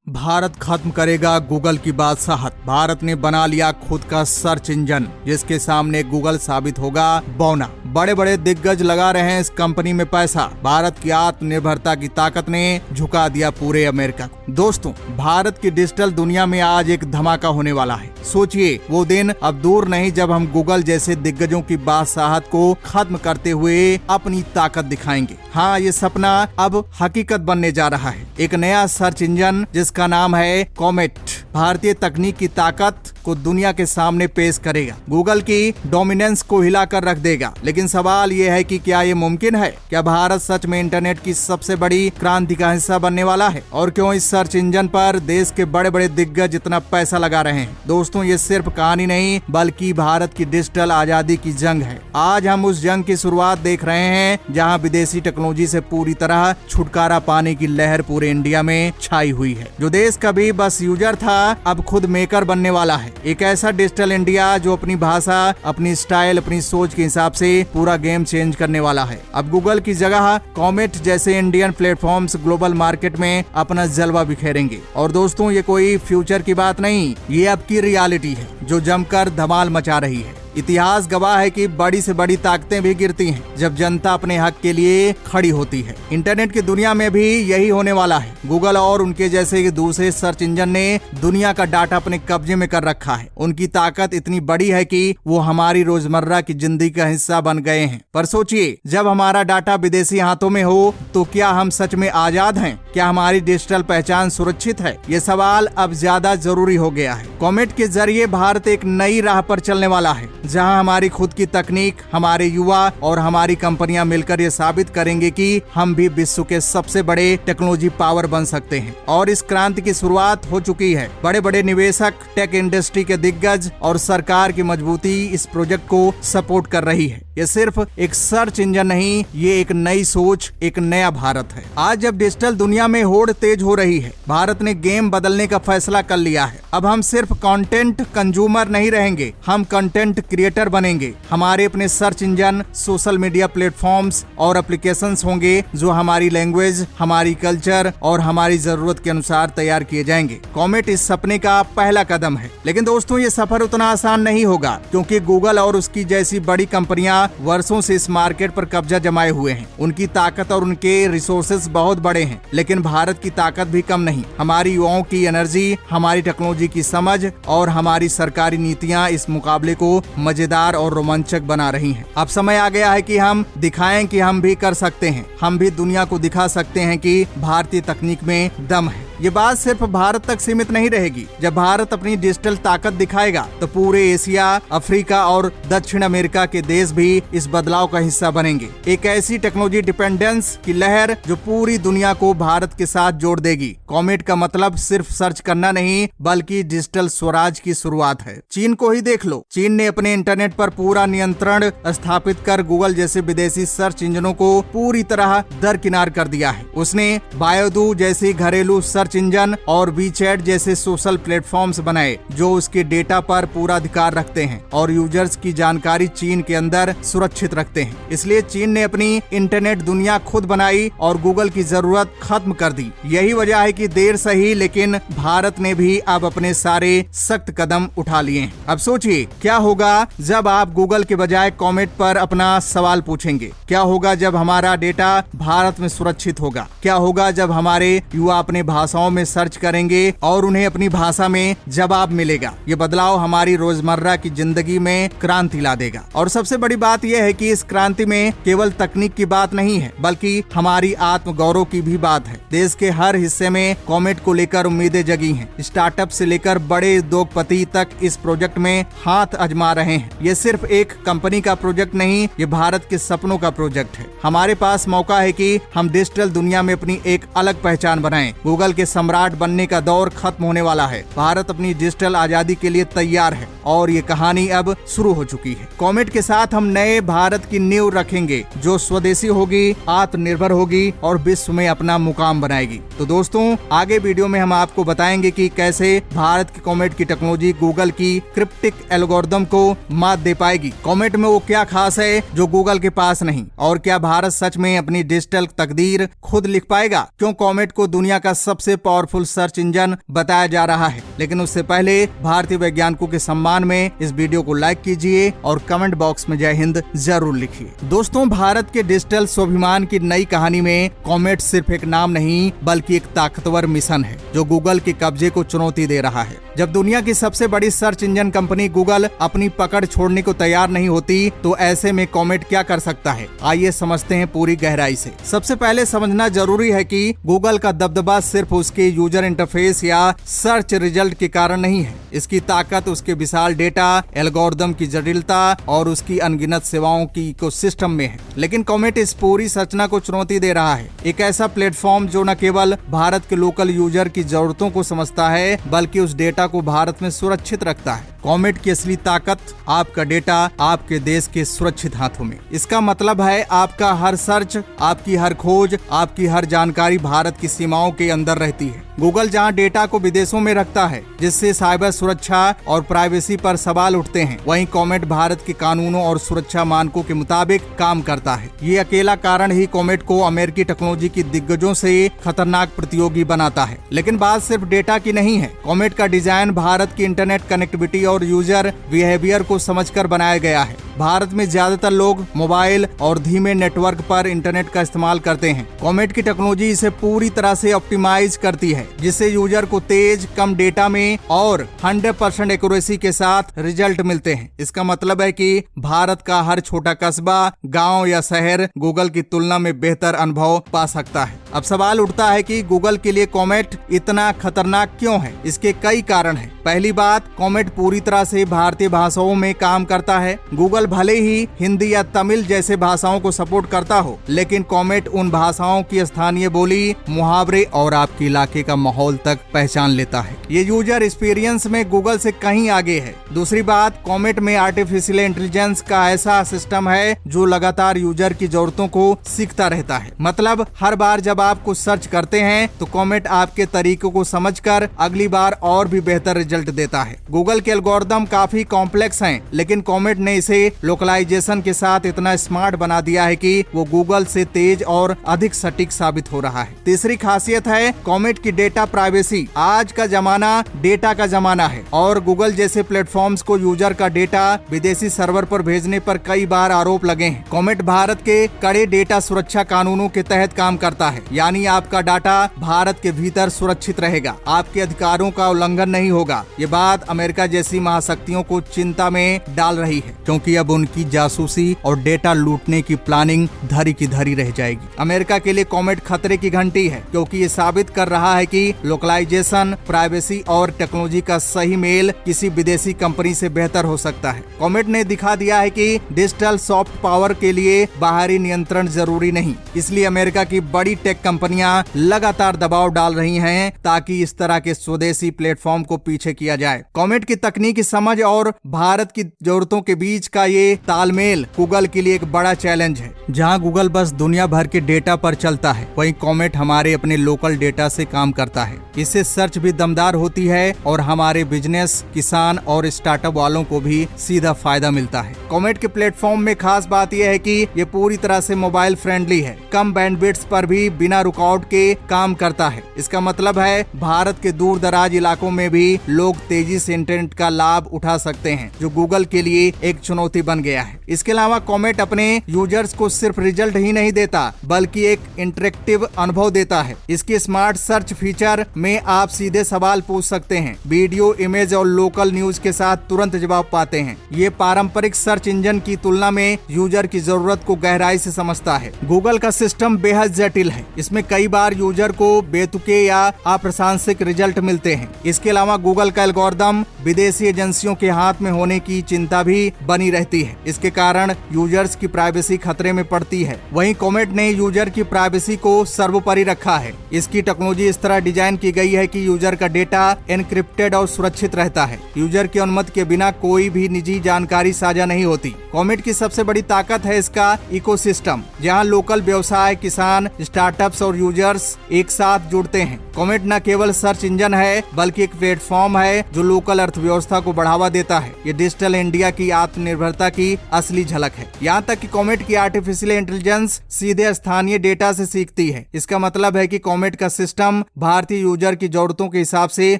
भारत खत्म करेगा गूगल की बादशाहत। भारत ने बना लिया खुद का सर्च इंजन, जिसके सामने गूगल साबित होगा बौना। बड़े बड़े दिग्गज लगा रहे हैं इस कंपनी में पैसा। भारत की आत्मनिर्भरता की ताकत ने झुका दिया पूरे अमेरिका को। दोस्तों, भारत की डिजिटल दुनिया में आज एक धमाका होने वाला है। सोचिए, वो दिन अब दूर नहीं जब हम गूगल जैसे दिग्गजों की बादशाहत को खत्म करते हुए अपनी ताकत दिखाएंगे। हाँ, ये सपना अब हकीकत बनने जा रहा है। एक नया सर्च इंजन जिसका नाम है कॉमेट भारतीय तकनीक की ताकत को दुनिया के सामने पेश करेगा। गूगल की डोमिनेंस को हिलाकर रख देगा। लेकिन सवाल ये है कि क्या ये मुमकिन है? क्या भारत सच में इंटरनेट की सबसे बड़ी क्रांति का हिस्सा बनने वाला है? और क्यों इस सर्च इंजन पर देश के बड़े बड़े दिग्गज इतना पैसा लगा रहे हैं? दोस्तों, ये सिर्फ कहानी नहीं बल्कि भारत की डिजिटल आजादी की जंग है। आज हम उस जंग की शुरुआत देख रहे हैं जहाँ विदेशी टेक्नोलॉजी से पूरी तरह छुटकारा पाने की लहर पूरे इंडिया में छाई हुई है। जो देश कभी बस यूजर था, अब खुद मेकर बनने वाला है। एक ऐसा डिजिटल इंडिया जो अपनी भाषा, अपनी स्टाइल, अपनी सोच के हिसाब से पूरा गेम चेंज करने वाला है। अब गूगल की जगह कॉमेट जैसे इंडियन प्लेटफॉर्म्स ग्लोबल मार्केट में अपना जलवा बिखेरेंगे। और दोस्तों, ये कोई फ्यूचर की बात नहीं, ये अब की रियलिटी है जो जमकर धमाल मचा रही है। इतिहास गवाह है कि बड़ी से बड़ी ताकतें भी गिरती हैं जब जनता अपने हक के लिए खड़ी होती है। इंटरनेट की दुनिया में भी यही होने वाला है। गूगल और उनके जैसे दूसरे सर्च इंजन ने दुनिया का डाटा अपने कब्जे में कर रखा है। उनकी ताकत इतनी बड़ी है कि वो हमारी रोजमर्रा की जिंदगी का हिस्सा बन गए हैं। पर सोचिए, जब हमारा डाटा विदेशी हाथों में हो तो क्या हम सच में आजाद हैं? क्या हमारी डिजिटल पहचान सुरक्षित है? ये सवाल अब ज्यादा जरूरी हो गया है। कॉमेट के जरिए भारत एक नई राह पर चलने वाला है, जहां हमारी खुद की तकनीक, हमारे युवा और हमारी कंपनियां मिलकर ये साबित करेंगे कि हम भी विश्व के सबसे बड़े टेक्नोलॉजी पावर बन सकते हैं। और इस क्रांति की शुरुआत हो चुकी है। बड़े बड़े निवेशक, टेक इंडस्ट्री के दिग्गज और सरकार की मजबूती इस प्रोजेक्ट को सपोर्ट कर रही है। ये सिर्फ एक सर्च इंजन नहीं, ये एक नई सोच, एक नया भारत है। आज जब डिजिटल दुनिया में होड़ तेज हो रही है, भारत ने गेम बदलने का फैसला कर लिया है। अब हम सिर्फ कंटेंट कंज्यूमर नहीं रहेंगे, हम कंटेंट क्रिएटर बनेंगे। हमारे अपने search engine, social media platforms और एप्लीकेशंस होंगे जो हमारी लैंग्वेज, हमारी कल्चर और हमारी जरूरत के अनुसार तैयार किए जाएंगे। कॉमेट इस सपने का पहला कदम है। लेकिन दोस्तों, ये सफर उतना आसान नहीं होगा, क्योंकि गूगल और उसकी जैसी बड़ी कंपनियां वर्षों से इस मार्केट पर कब्जा जमाए हुए हैं। उनकी ताकत और उनके रिसोर्सेज बहुत बड़े हैं, लेकिन भारत की ताकत भी कम नहीं। हमारी युवाओं की एनर्जी, हमारी टेक्नोलॉजी की समझ और हमारी सरकारी नीतियां इस मुकाबले को मजेदार और रोमांचक बना रही हैं। अब समय आ गया है कि हम दिखाएं कि हम भी कर सकते हैं। हम भी दुनिया को दिखा सकते हैं कि भारतीय तकनीक में दम है। ये बात सिर्फ भारत तक सीमित नहीं रहेगी। जब भारत अपनी डिजिटल ताकत दिखाएगा तो पूरे एशिया, अफ्रीका और दक्षिण अमेरिका के देश भी इस बदलाव का हिस्सा बनेंगे। एक ऐसी टेक्नोलॉजी डिपेंडेंस की लहर जो पूरी दुनिया को भारत के साथ जोड़ देगी। कॉमेट का मतलब सिर्फ सर्च करना नहीं, बल्कि डिजिटल स्वराज की शुरुआत है। चीन को ही देख लो। चीन ने अपने इंटरनेट पर पूरा नियंत्रण स्थापित कर गूगल जैसे विदेशी सर्च इंजनों को पूरी तरह दरकिनार कर दिया है। उसने बायोडू जैसी घरेलू सर्च इंजन और वीचैट जैसे सोशल प्लेटफॉर्म्स बनाए जो उसके डेटा पर पूरा अधिकार रखते हैं और यूजर्स की जानकारी चीन के अंदर सुरक्षित रखते हैं। इसलिए चीन ने अपनी इंटरनेट दुनिया खुद बनाई और गूगल की जरूरत खत्म कर दी। यही वजह है कि देर सही, लेकिन भारत ने भी अब अपने सारे सख्त कदम उठा लिए हैं। अब सोचिए, क्या होगा जब आप गूगल के बजाय कॉमेट पर अपना सवाल पूछेंगे? क्या होगा जब हमारा डेटा भारत में सुरक्षित होगा? क्या होगा जब हमारे युवा अपने भाषाओं में सर्च करेंगे और उन्हें अपनी भाषा में जवाब मिलेगा? ये बदलाव हमारी रोजमर्रा की जिंदगी में क्रांति ला देगा। और सबसे बड़ी बात यह है कि इस क्रांति में केवल तकनीक की बात नहीं है, बल्कि हमारी आत्म गौरव की भी बात है। देश के हर हिस्से में कॉमेट को लेकर उम्मीदें जगी हैं। स्टार्टअप से लेकर बड़े उद्योगपति तक इस प्रोजेक्ट में हाथ आजमा रहे हैं। ये सिर्फ एक कंपनी का प्रोजेक्ट नहीं, ये भारत के सपनों का प्रोजेक्ट है। हमारे पास मौका है कि हम डिजिटल दुनिया में अपनी एक अलग पहचान बनाएं। गूगल के सम्राट बनने का दौर खत्म होने वाला है। भारत अपनी डिजिटल आजादी के लिए तैयार है और ये कहानी अब शुरू हो चुकी है। कॉमेट के साथ हम नए भारत की नींव रखेंगे जो स्वदेशी होगी, आत्मनिर्भर होगी और विश्व में अपना मुकाम बनाएगी। तो दोस्तों, आगे वीडियो में हम आपको बताएंगे कि कैसे भारत की कॉमेट की टेक्नोलॉजी गूगल की क्रिप्टिक एल्गोरिदम को मात दे पाएगी। कॉमेट में वो क्या खास है जो गूगल के पास नहीं, और क्या भारत सच में अपनी डिजिटल तकदीर खुद लिख पाएगा? क्यों कॉमेट को दुनिया का सबसे सबसे पावरफुल सर्च इंजन बताया जा रहा है। लेकिन उससे पहले भारतीय वैज्ञानिकों के सम्मान में इस वीडियो को लाइक कीजिए और कमेंट बॉक्स में जय हिंद जरूर लिखिए। दोस्तों, भारत के डिजिटल स्वाभिमान की नई कहानी में कॉमेट सिर्फ एक नाम नहीं बल्कि एक ताकतवर मिशन है जो गूगल के कब्जे को चुनौती दे रहा है। जब दुनिया की सबसे बड़ी सर्च इंजन कंपनी गूगल अपनी पकड़ छोड़ने को तैयार नहीं होती तो ऐसे में कॉमेट क्या कर सकता है, आइए समझते हैं पूरी गहराई से। सबसे पहले समझना जरूरी है कि गूगल का दबदबा सिर्फ उसके यूजर इंटरफेस या सर्च रिजल्ट के कारण नहीं है। इसकी ताकत उसके विशाल डेटा, एल्गोरिदम की जटिलता और उसकी अनगिनत सेवाओं की इकोसिस्टम में है। लेकिन कॉमेट इस पूरी संरचना को चुनौती दे रहा है, एक ऐसा प्लेटफॉर्म जो न केवल भारत के लोकल यूजर की जरूरतों को समझता है बल्कि उस डेटा को भारत में सुरक्षित रखता है। कॉमेट की असली ताकत आपका डेटा आपके देश के सुरक्षित हाथों में। इसका मतलब है आपका हर सर्च, आपकी हर खोज, आपकी हर जानकारी भारत की सीमाओं के अंदर रहती है। गूगल जहां डेटा को विदेशों में रखता है जिससे साइबर सुरक्षा और प्राइवेसी पर सवाल उठते हैं, वहीं कॉमेट भारत के कानूनों और सुरक्षा मानकों के मुताबिक काम करता है। ये अकेला कारण ही कॉमेट को अमेरिकी टेक्नोलॉजी की दिग्गजों से खतरनाक प्रतियोगी बनाता है। लेकिन बात सिर्फ डेटा की नहीं है। कॉमेट का डिजाइन भारत की इंटरनेट कनेक्टिविटी और यूजर बिहेवियर को समझकर बनाया गया है। भारत में ज्यादातर लोग मोबाइल और धीमे नेटवर्क पर इंटरनेट का इस्तेमाल करते हैं। कॉमेट की टेक्नोलॉजी इसे पूरी तरह से ऑप्टिमाइज करती है जिससे यूजर को तेज, कम डेटा में और 100% एक्यूरेसी के साथ रिजल्ट मिलते हैं। इसका मतलब है कि भारत का हर छोटा कस्बा, गांव या शहर गूगल की तुलना में बेहतर अनुभव पा सकता है। अब सवाल उठता है कि गूगल के लिए कॉमेट इतना खतरनाक क्यों है? इसके कई कारण हैं। पहली बात, कॉमेट पूरी तरह से भारतीय भाषाओं में काम करता है। गूगल भले ही हिंदी या तमिल जैसे भाषाओं को सपोर्ट करता हो, लेकिन कॉमेट उन भाषाओं की स्थानीय बोली, मुहावरे और आपके इलाके का माहौल तक पहचान लेता है। ये यूजर एक्सपीरियंस में गूगल से कहीं आगे है। दूसरी बात, कॉमेट में आर्टिफिशियल इंटेलिजेंस का ऐसा सिस्टम है जो लगातार यूजर की जरूरतों को सीखता रहता है। मतलब हर बार जब आप कुछ सर्च करते हैं तो कॉमेट आपके तरीकों को समझकर अगली बार और भी बेहतर रिजल्ट देता है। गूगल के एल्गोरिदम काफी कॉम्प्लेक्स हैं, लेकिन कॉमेट ने इसे लोकलाइजेशन के साथ इतना स्मार्ट बना दिया है कि वो गूगल से तेज और अधिक सटीक साबित हो रहा है। तीसरी खासियत है कॉमेट की डेटा प्राइवेसी। आज का जमाना डेटा का जमाना है और गूगल जैसे प्लेटफॉर्म्स को यूजर का डेटा विदेशी सर्वर पर भेजने पर कई बार आरोप लगे हैं। कॉमेट भारत के कड़े डेटा सुरक्षा कानूनों के तहत काम करता है, यानी आपका डाटा भारत के भीतर सुरक्षित रहेगा, आपके अधिकारों का उल्लंघन नहीं होगा। ये बात अमेरिका जैसी महाशक्तियों को चिंता में डाल रही है, क्योंकि अब उनकी जासूसी और डेटा लूटने की प्लानिंग धरी की धरी रह जाएगी। अमेरिका के लिए कॉमेट खतरे की घंटी है, क्योंकि ये साबित कर रहा है कि लोकलाइजेशन, प्राइवेसी और टेक्नोलॉजी का सही मेल किसी विदेशी कंपनी से बेहतर हो सकता है। कॉमेट ने दिखा दिया है कि डिजिटल सॉफ्ट पावर के लिए बाहरी नियंत्रण जरूरी नहीं। इसलिए अमेरिका की बड़ी टेक कंपनियां लगातार दबाव डाल रही हैं ताकि इस तरह के स्वदेशी प्लेटफॉर्म को पीछे किया जाए। कॉमेट की तकनीकी समझ और भारत की जरूरतों के बीच का ये तालमेल गूगल के लिए एक बड़ा चैलेंज है। जहां गूगल बस दुनिया भर के डेटा पर चलता है, वहीं कॉमेट हमारे अपने लोकल डेटा से काम करता है। इससे सर्च भी दमदार होती है और हमारे बिजनेस, किसान और स्टार्टअप वालों को भी सीधा फायदा मिलता है। कॉमेट के प्लेटफॉर्म में खास बात यह है कि ये पूरी तरह से मोबाइल फ्रेंडली है, कम बैंडविड्थ पर भी बिना रुकावट के काम करता है। इसका मतलब है भारत के दूर दराज इलाकों में भी लोग तेजी से इंटरनेट का लाभ उठा सकते हैं, जो गूगल के लिए एक चुनौती बन गया है। इसके अलावा कॉमेट अपने यूजर्स को सिर्फ रिजल्ट ही नहीं देता बल्कि एक इंटरेक्टिव अनुभव देता है। इसकी स्मार्ट सर्च फीचर में आप सीधे सवाल पूछ सकते हैं, वीडियो, इमेज और लोकल न्यूज के साथ तुरंत जवाब पाते हैं। ये पारंपरिक सर्च इंजन की तुलना में यूजर की जरूरत को गहराई से समझता है। गूगल का सिस्टम बेहद जटिल है, इसमें कई बार यूजर को बेतुके या अप्रासंगिक रिजल्ट मिलते हैं। इसके अलावा गूगल का एल्गोरिदम विदेशी एजेंसियों के हाथ में होने की चिंता भी बनी रहती है। इसके कारण यूजर्स की प्राइवेसी खतरे में पड़ती है। वहीं कॉमेट ने यूजर की प्राइवेसी को सर्वोपरि रखा है। इसकी टेक्नोलॉजी इस तरह डिजाइन की गई है कि यूजर का डेटा एनक्रिप्टेड और सुरक्षित रहता है। यूजर की अनुमति के बिना कोई भी निजी जानकारी साझा नहीं होती। कॉमेट की सबसे बड़ी ताकत है इसका इकोसिस्टम, जहां लोकल व्यवसाय, किसान, स्टार्टअप्स और यूजर्स एक साथ जुड़ते हैं। कॉमेट न केवल सर्च इंजन है बल्कि एक प्लेटफॉर्म है जो लोकल अर्थव्यवस्था को बढ़ावा देता है। ये डिजिटल इंडिया की आत्मनिर्भरता क्षमता की असली झलक है। यहाँ तक कि कॉमेट की आर्टिफिशियल इंटेलिजेंस सीधे स्थानीय डेटा से सीखती है। इसका मतलब है कि कॉमेट का सिस्टम भारतीय यूजर की जरूरतों के हिसाब से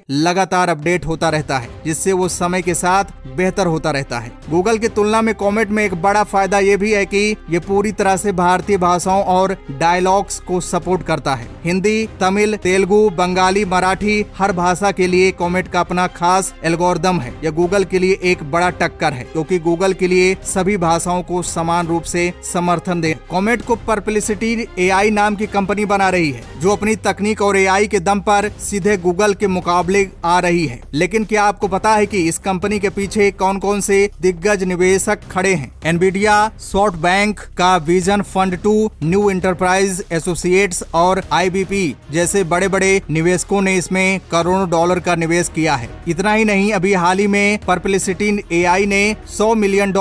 लगातार अपडेट होता रहता है, जिससे वो समय के साथ बेहतर होता रहता है। गूगल की तुलना में कॉमेट में एक बड़ा फायदा ये भी है कि ये पूरी तरह से भारतीय भाषाओं और डायलॉग्स को सपोर्ट करता है। हिंदी, तमिल, तेलुगु, बंगाली, मराठी, हर भाषा के लिए कॉमेट का अपना खास एल्गोरिदम है। यह गूगल के लिए एक बड़ा टक्कर है, क्योंकि गूगल के लिए सभी भाषाओं को समान रूप से समर्थन दे। कॉमेट को परप्लेक्सिटी एआई नाम की कंपनी बना रही है, जो अपनी तकनीक और एआई के दम पर सीधे गूगल के मुकाबले आ रही है। लेकिन क्या आपको पता है कि इस कंपनी के पीछे कौन कौन से दिग्गज निवेशक खड़े हैं? एनवीडिया, सॉफ्टबैंक का vision fund 2, new enterprise associates और आईबीपी जैसे बड़े बड़े निवेशकों ने इसमें करोड़ों डॉलर का निवेश किया है। इतना ही नहीं, अभी हाल ही में परप्लेक्सिटी एआई ने $100 मिलियन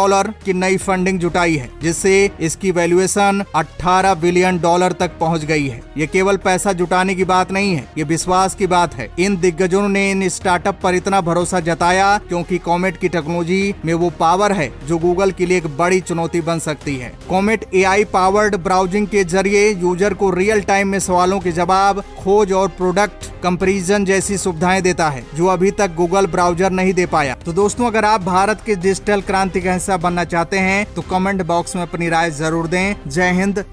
की नई फंडिंग जुटाई है, जिससे इसकी वैल्यूएशन $18 बिलियन तक पहुंच गई है। ये केवल पैसा जुटाने की बात नहीं है, ये विश्वास की बात है। इन दिग्गजों ने इन स्टार्टअप पर इतना भरोसा जताया क्योंकि कॉमेट की टेक्नोलॉजी में वो पावर है जो गूगल के लिए एक बड़ी चुनौती बन सकती है। कॉमेट एआई पावर्ड ब्राउजिंग के जरिए यूजर को रियल टाइम में सवालों के जवाब, खोज और प्रोडक्ट कंपैरिजन जैसी सुविधाएं देता है, जो अभी तक गूगल ब्राउजर नहीं दे पाया। तो दोस्तों, अगर आप भारत के डिजिटल क्रांति का हिस्सा बनना चाहते हैं तो कमेंट बॉक्स में अपनी राय जरूर दें। जय हिंद।